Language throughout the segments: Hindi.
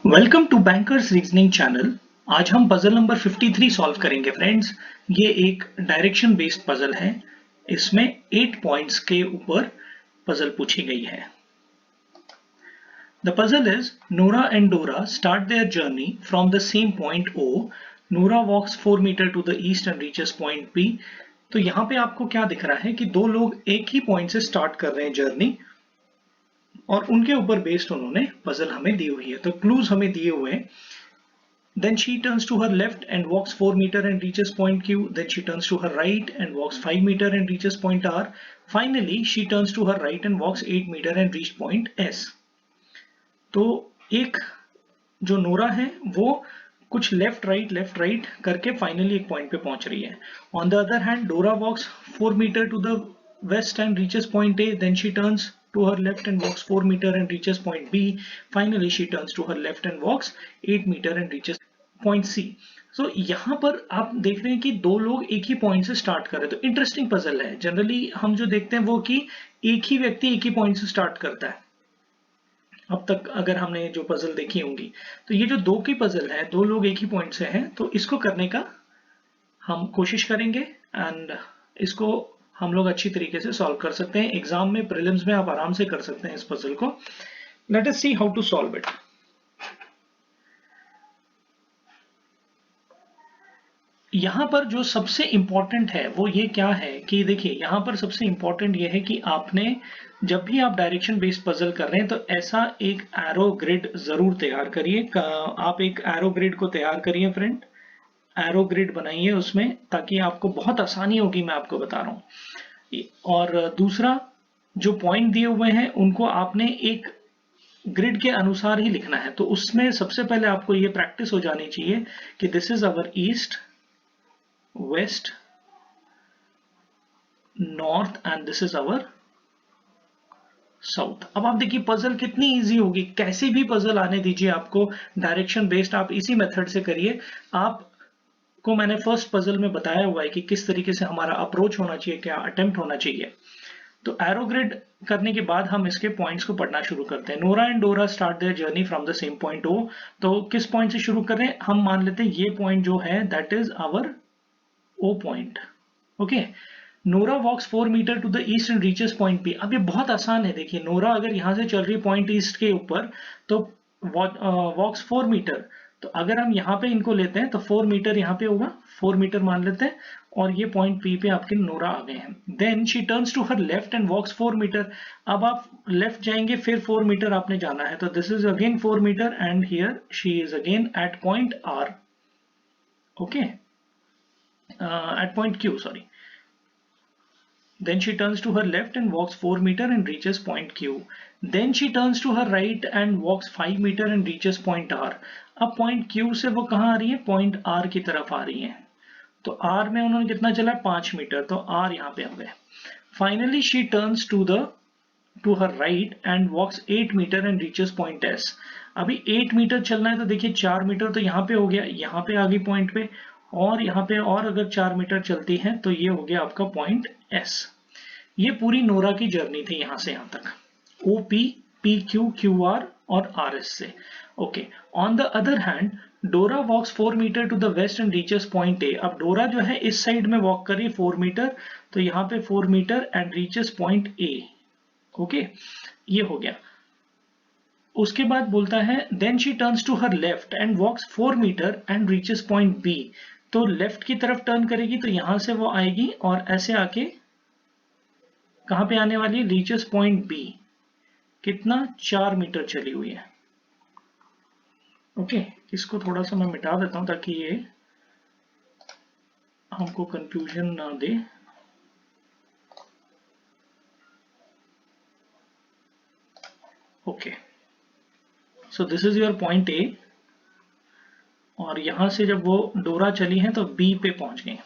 Welcome to Bankers Reasoning channel. आज हम पजल नंबर 53 सॉल्व करेंगे फ्रेंड्स। ये एक डायरेक्शन बेस्ड पजल है। इसमें 8 पॉइंट्स के ऊपर पजल पूछी गई है। The puzzle is Nora and Dora start their journey from the same point O. Nora walks 4 metre to the east and reaches point B. तो यहाँ पे आपको क्या दिख रहा है कि दो लोग एक ही पॉइंट से स्टार्ट कर रहे हैं जर्नी और उनके ऊपर बेस्ड उन्होंने पजल हमें दी हुई है। तो क्लूज हमें दिए हुए हैं। Then she turns to her left and walks 4 meter and reaches point Q. Then she turns to her right and walks 5 meter and reaches point R. Finally, she turns to her right and walks 8 meter and reaches point S. तो एक जो नोरा है वो कुछ लेफ्ट राइट करके फाइनली एक पॉइंट पे पहुंच रही है। On the other hand Dora walks 4 metre to the west and reaches point A. Then she turns to her left and walks 4 meter and reaches point B. Finally, she turns to her left and walks 8 meter and reaches point C. So यहाँ पर आप देख रहे हैं कि दो लोग एक ही पॉइंट से स्टार्ट कर रहे हैं। तो इंटरेस्टिंग पजल है। जनरली हम जो देखते हैं वो कि एक ही व्यक्ति एक ही पॉइंट से स्टार्ट करता है। अब तक अगर हमने जो पजल देखी होंगी, तो ये जो दो की पजल है, दो लोग एक ही पॉइंट से हैं, तो इसको करने का हम कोशिश करेंगे एंड इसको हम लोग अच्छी तरीके से सॉल्व कर सकते हैं। एग्जाम में, प्रीलिम्स में आप आराम से कर सकते हैं इस पजल को। Let us see how to solve it. यहाँ पर जो सबसे इंपॉर्टेंट है वो ये क्या है कि देखिए, यहाँ पर सबसे इंपॉर्टेंट ये है कि आपने जब भी आप डायरेक्शन बेस्ड पजल कर रहे हैं तो ऐसा एक एरो ग्रिड जरूर तैयार करिए। आप एक एरो ग्रिड को तैयार करिए फ्रेंड, एरो ग्रिड बनाइए उसमें, ताकि आपको बहुत आसानी होगी। मैं आपको बता रहा हूँ। और दूसरा, जो पॉइंट दिए हुए हैं उनको आपने एक ग्रिड के अनुसार ही लिखना है। तो उसमें सबसे पहले आपको ये प्रैक्टिस हो जानी चाहिए कि this is our east, west, north and this is our south. अब आप देखिए पजल कितनी इजी होगी। कैसी भी पजल आने दीजिए आपको डायरेक्शन बेस्ड, आप इसी मेथड से करिए। आपको मैंने फर्स्ट पजल में बताया हुआ है कि किस तरीके से हमारा अप्रोच होना चाहिए, क्या अटेम्प्ट होना चाहिए। तो एरो ग्रिड करने के बाद हम इसके पॉइंट्स को पढ़ना शुरू करते हैं। Nora and Dora start their journey from the same point O. तो किस पॉइंट से शुरू कर रहे हैं? हम मान लेते हैं ये पॉइंट जो है that is our O point. Okay. Nora walks 4 metre to the east and reaches point B. अब ये बहुत आसान है। देखिए, नोरा अगर यहां से चल रही है पॉइंट ईस्ट के ऊपर, तो वॉक्स 4 मीटर। तो अगर हम यहाँ पे इनको लेते हैं तो 4 मीटर यहाँ पे होगा, 4 मीटर मान लेते हैं। और ये पॉइंट पी पे आपके नोरा आ गए हैं। Then she turns to her left and walks 4 meter. अब आप लेफ्ट जाएंगे, फिर 4 मीटर आपने जाना है। तो this is again 4 metre and here she is again at point R. Okay, at point Q, sorry. Then she turns to her left and walks 4 meter and reaches point Q. Then she turns to her right and walks 5 meter and reaches point R. अब point Q से वो कहाँ आ रही है? point R की तरफ आ रही है। तो R में उन्होंने कितना चला? 5 मीटर। तो R यहाँ पे आ गए। Finally she turns to her right and walks 8 meter and reaches point S. अभी 8 मीटर चलना है, तो देखिए 4 मीटर तो यहाँ पे हो गया, यहाँ पे आ गई पॉइंट पे, और यहाँ पे और अगर 4 मीटर चलती है तो ये हो गया आपका पॉइंट S। ये पूरी नोरा की जर्नी थी यहाँ से यहाँ तक, OP, PQ, QR और RS से। Okay. On the other hand Dora walks 4 metre to the west and reaches point A. अब डोरा जो है इस साइड में वॉक कर रही है 4 मीटर, तो यहाँ पे 4 metre and reaches point A. Okay, ये हो गया। उसके बाद बोलता है then she turns to her left and walks 4 metre and reaches point B. तो लेफ्ट की तरफ टर्न करेगी, तो यहां से वो आएगी और ऐसे आके कहां पे आने वाली है? Reaches point B. कितना? 4 मीटर चली हुई है। ओके, इसको थोड़ा सा मैं मिटा देता हूं ताकि ये हमको कंफ्यूजन ना दे। Okay, so this is your point A, और यहां से जब वो डोरा चली है तो बी पे पहुंच गई।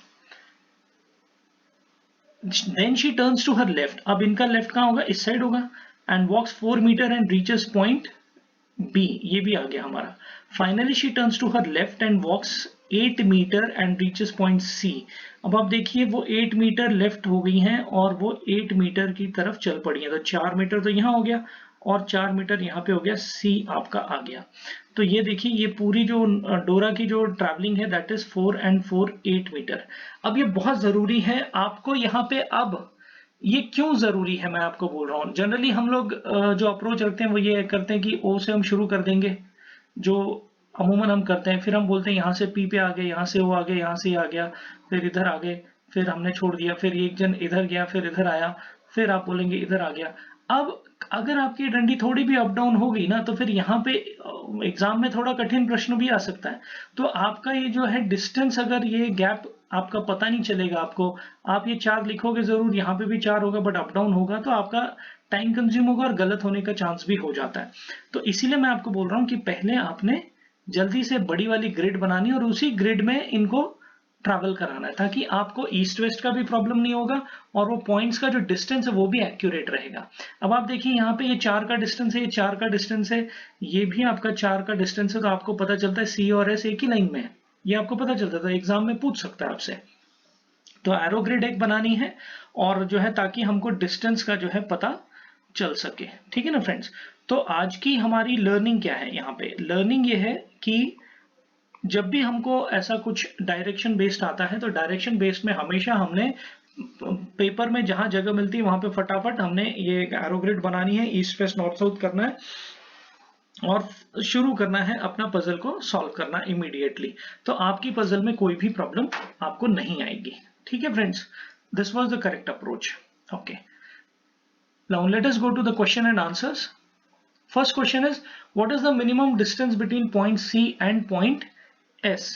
Then she turns to her left. अब इनका लेफ्ट कहाँ होगा? इस साइड होगा। and walks 4 meter and reaches point B. ये भी आ गया हमारा। Finally she turns to her left and walks 8 meter and reaches point C. अब आप देखिए वो 8 मीटर लेफ्ट हो गई हैं और वो 8 मीटर की तरफ चल पड़ी है। तो 4 मीटर तो यहाँ हो गया, और 4 मीटर यहाँ पे हो गया सी आपका आ गया। तो ये देखिए ये पूरी जो डोरा की जो ट्रैवलिंग है दैट इज 4 and 4 8 मीटर। अब ये बहुत जरूरी है आपको यहाँ पे। अब ये क्यों जरूरी है मैं आपको बोल रहा हूँ। जनरली हम लोग जो अप्रोच रखते हैं वो ये करते हैं कि ओ से हम शुरू कर देंगे, जो अमूमन हम करते हैं, फिर हम बोलते हैं यहाँ से पी पे आ गए, यहाँ से ओ आ गए, यहाँ से आ गया, फिर इधर आ गए, फिर हमने छोड़ दिया, फिर एक जन इधर गया, फिर इधर आया, फिर आप बोलेंगे इधर आ गया। अब अगर आपकी डंडी थोड़ी भी अप डाउन हो गई ना तो फिर यहाँ पे एग्जाम में थोड़ा कठिन प्रश्न भी आ सकता है। तो आपका ये जो है डिस्टेंस, अगर ये गैप आपका पता नहीं चलेगा आपको, आप ये 4 लिखोगे जरूर, यहाँ पे भी 4 होगा बट अप डाउन होगा, तो आपका टाइम कंज्यूम होगा और गलत होने का चांस भी हो जाता है। तो इसीलिए मैं आपको बोल रहा हूँ कि पहले आपने जल्दी से बड़ी वाली ग्रिड बनानी और उसी ग्रिड में इनको ट्रैवल कराना है, ताकि आपको ईस्ट वेस्ट का भी प्रॉब्लम नहीं होगा और वो पॉइंट्स का जो डिस्टेंस है वो भी एक्यूरेट रहेगा। अब आप देखिए यहाँ पे ये 4 का डिस्टेंस है, ये 4 का डिस्टेंस है, ये भी आपका 4 का डिस्टेंस है, तो आपको पता चलता है सी और एस एक ही लाइन में है। ये आपको पता चलता था, एग्जाम में पूछ सकता है आपसे। तो एरो ग्रिड एक बनानी है और जो है ताकि हमको डिस्टेंस का जो है पता चल सके। ठीक है ना फ्रेंड्स। तो आज की हमारी लर्निंग क्या है, यहाँ पे लर्निंग ये है कि जब भी हमको ऐसा कुछ डायरेक्शन बेस्ड आता है तो डायरेक्शन बेस्ड में हमेशा हमने पेपर में जहां जगह मिलती है वहां पे फटाफट हमने ये एरो ग्रिड बनानी है, ईस्ट वेस्ट नॉर्थ साउथ करना है और शुरू करना है अपना पजल को सॉल्व करना इमीडिएटली। तो आपकी पजल में कोई भी प्रॉब्लम आपको नहीं आएगी। ठीक है friends, this was the correct approach. Okay, now let us go to the question and answers. First question is, what is the minimum distance between point C and point S?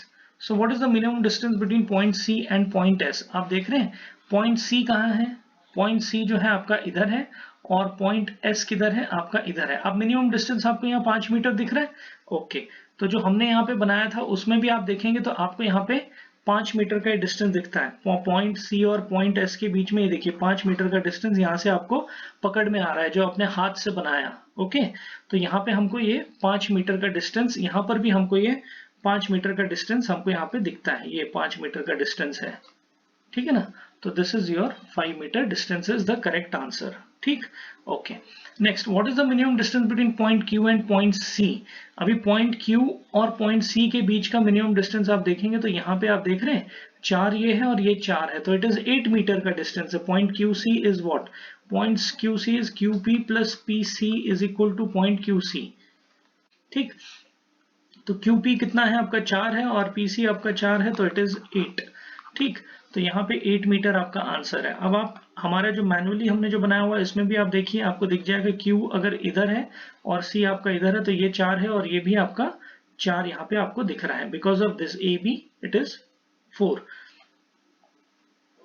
So what is the minimum distance between point C and point S? आप देख रहे हैं point C कहाँ है, point C जो है आपका इधर है और point S किधर है, आपका इधर है। अब मिनिमम डिस्टेंस आपको यहाँ 5 मीटर दिख रहा है। ओके, तो जो हमने यहाँ पे बनाया था उसमें भी आप देखेंगे तो आपको यहाँ पे 5 मीटर का डिस्टेंस दिखता है। पॉइंट सी और पॉइंट एस के बीच में ये देखिए 5 मीटर का डिस्टेंस यहाँ से आपको पकड़ में आ रहा है जो अपने हाथ से बनाया। ओके, तो यहाँ पे हमको ये 5 मीटर का डिस्टेंस, यहाँ पर भी हमको ये 5 मीटर का डिस्टेंस हमको यहाँ पे दिखता है, ये 5 मीटर का डिस्टेंस है। ठीक है ना। तो this is your 5 metre distance is the correct answer. ठीक, okay. Next, what is the minimum distance between point Q and point C? अभी पॉइंट Q और पॉइंट C के बीच का मिनिमम डिस्टेंस आप देखेंगे तो यहाँ पे आप देख रहे हैं 4 ये है और ये 4 है, तो इट इज 8 मीटर का डिस्टेंस है। Point QC is what? Point QC is QP plus PC is equal two point QC। ठीक, तो QP कितना है आपका 4 है और PC आपका 4 है, तो इट इज 8। ठीक, तो यहाँ पे 8 मीटर आपका आंसर है। अब आप हमारा जो मैनुअली हमने जो बनाया हुआ है इसमें भी आप देखिए, आपको दिख जाएगा Q अगर इधर है और C आपका इधर है तो ये 4 है और ये भी आपका 4 यहाँ पे आपको दिख रहा है। Because of this AB it is 4।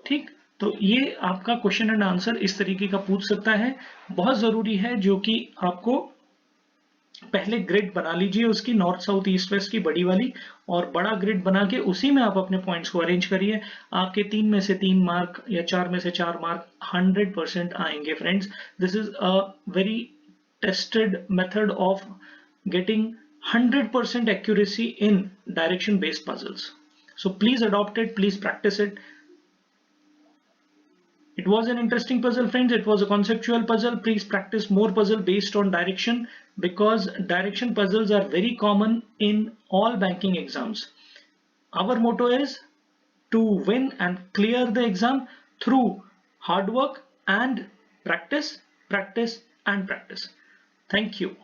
ठीक, तो ये आपका क्वेश्चन एंड आंसर इस तरीके का पूछ सकता है। बहुत जरूरी है जो कि आपको पहले ग्रिड बना लीजिए उसकी, नॉर्थ साउथ ईस्ट वेस्ट की बड़ी वाली, और बड़ा ग्रिड बना के उसी में आप अपने पॉइंट्स को अरेंज करिए। आपके 3 में से 3 मार्क या 4 में से 4 मार्क 100% आएंगे friends. This is a very tested method of getting 100% accuracy in direction based puzzles. So please adopt it, please practice it. It was an interesting puzzle friends, it was a conceptual puzzle. Please practice more puzzle based on direction, because direction puzzles are very common in all banking exams. Our motto is to win and clear the exam through hard work and practice, practice and practice. Thank you.